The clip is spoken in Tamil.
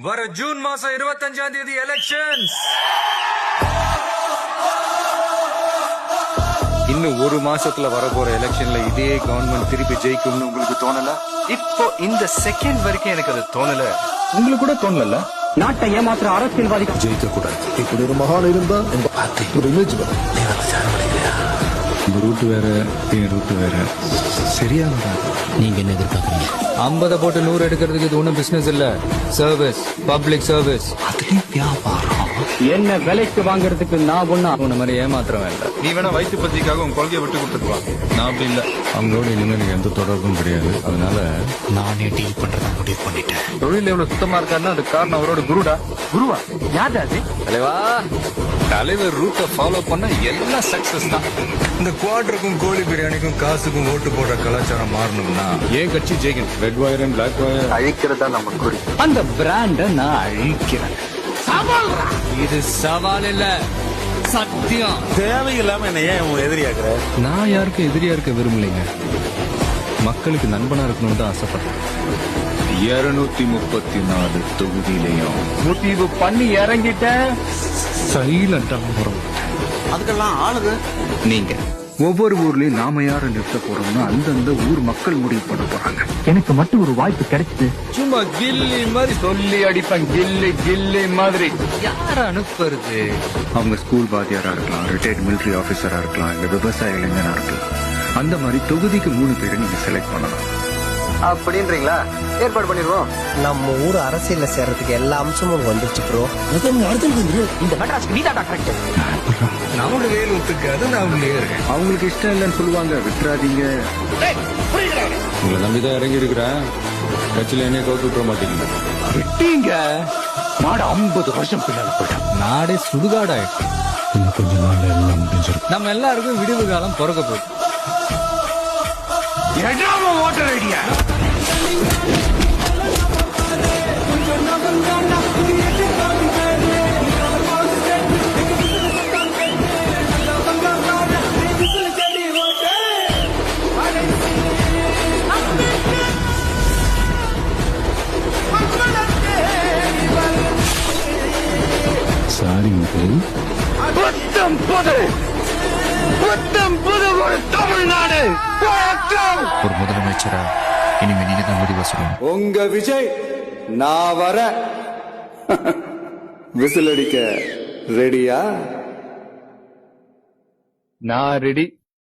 வர ஜூன் மாசம் 25ஆம் தேதி எலெக்ஷன்ஸ். இன்னும் ஒரு மாசத்துல வரப்போற எலெக்ஷன்ல இதே கவர்மெண்ட் திருப்பி ஜெயிக்கும்னு உங்களுக்கு தோணல? இப்போ இந்த செகண்ட் வரைக்கும் எனக்கு அது தோணல. உங்களுக்கு கூட தோணல? நாட்டை ஏமாத்துற அரசியல்வாதிகள் ஜெயிக்க கூடாது. இப்படி ஒரு மகான் இருந்தா ஒரு இமேஜ் வரும். உங்க ரூட் வேற, என் ரூட் வேற. சரியா வராது. நீங்க என்ன எதிர்பார்க்கறீங்க? 50 போட்டு 100 எடுக்கிறதுக்கு இது ஒன்றும் பிசினஸ் இல்ல. Service, public service. அதுலயும் வியாபாரம். என்ன விலைக்கு வாங்குறதுக்கு நான் ஒண்ணா உன்ன மாதிரி ஏமாத்திரம் இல்ல. நீ வேணா வயிற்று பத்திக்காக உன் கொள்கையை விட்டு கொடுத்துருவா. நான் அப்படி இல்ல. அவங்களோட இனிமேல் எனக்கு எந்த தொடர்பும் கிடையாது. அதனால நானே டீல் பண்றதா முடிவு பண்ணிட்டேன். தொழில் எவ்வளவு சுத்தமா இருக்காருன்னா அது காரணம் அவரோட குருடா. குருவா? யாரு அது? தலைவா, தலைவர் ரூட்டை ஃபாலோ பண்ண எல்லாம் சக்சஸ் தான். இந்த குவார்டருக்கும் கோழி பிரியாணிக்கும் காசுக்கும் ஓட்டு போடுற கலாச்சாரம் மாறணும்னா ஏன் கட்சி ஜெயிக்கணும். Red wire and black wire அழிக்கிறதா நம்ம குறி. அந்த பிராண்ட நான் அழிக்கிறேன். இது சவால் இல்ல, சத்தியம். தேவையில்லாம என்ன ஏன் எதிரியாக்குற? நான் யாருக்கும் எதிரியா இருக்க விரும்பலைங்க. மக்களுக்கு நண்பனா இருக்கணும்னு தான் ஆசைப்பட்டேன். 234 தொகுதியிலையும் முடிவு பண்ணி இறங்கிட்ட. சைலண்டா போறோம். அதுக்கெல்லாம் ஆளுது நீங்க ஒவ்வொரு ஊர்லயும் நாம யாரை நிறுத்த போறோம்னு அந்தந்த ஊர் மக்கள் முடிவு பண்ண போறாங்க. எனக்கு மட்டும் ஒரு வாய்ப்பு கிடைச்சது. சும்மா கில்லி மாதிரி சொல்லி அடிப்பேன். கில்லி கில்லி மாதிரி. யார அனுப்புறது? அவங்க ஸ்கூல் வாத்தியாரா இருக்கலாம், ரிட்டையர்ட் மிலிட்டரி ஆபீசரா இருக்கலாம், இல்ல விவசாய இளைஞனா இருக்கலாம். அந்த மாதிரி தொகுதிக்கு 3 பேரை நீங்க செலக்ட் பண்ணலாம். அப்படின்றீங்களா? ஏற்பாடு பண்ணிடுவோம். நம்ம ஊர் அரசியல்ல சேர்றதுக்கு எல்லா அம்சமும் வந்துருச்சு ப்ரோ. இந்த மெட்ராஸ்க்கு நீதாடா கரெக்ட். நமக்கு வேலை ஒத்துக்காது. நான் அவங்களுக்கு இஷ்டம் இல்லைன்னு சொல்லுவாங்க. விட்டுறாதீங்க. உங்களை நம்பிதான் இறங்கி இருக்கிறேன். கட்சியில என்ன கவுத்து விட்டுற மாட்டீங்க. விட்டீங்க. நாடு 50 வருஷம் பின்னால போயிட்டான். நாடே சுடுகாடாயிட்டு. இன்னும் கொஞ்ச நாள்ல எல்லாம் முடிஞ்சிடும். நம்ம எல்லாருக்கும் விடுவு காலம் பிறக்க போகுது. ஓட்டர் ஐடியா சாரி மக்கள். ஒரு தமிழ்நாடு. ஒரு முதலமைச்சரா இனிமே நீங்க தான் முடிவு சொல்லணும். உங்க விஜய் நான் வர விசில் அடிக்க ரெடியா? நான் ரெடி.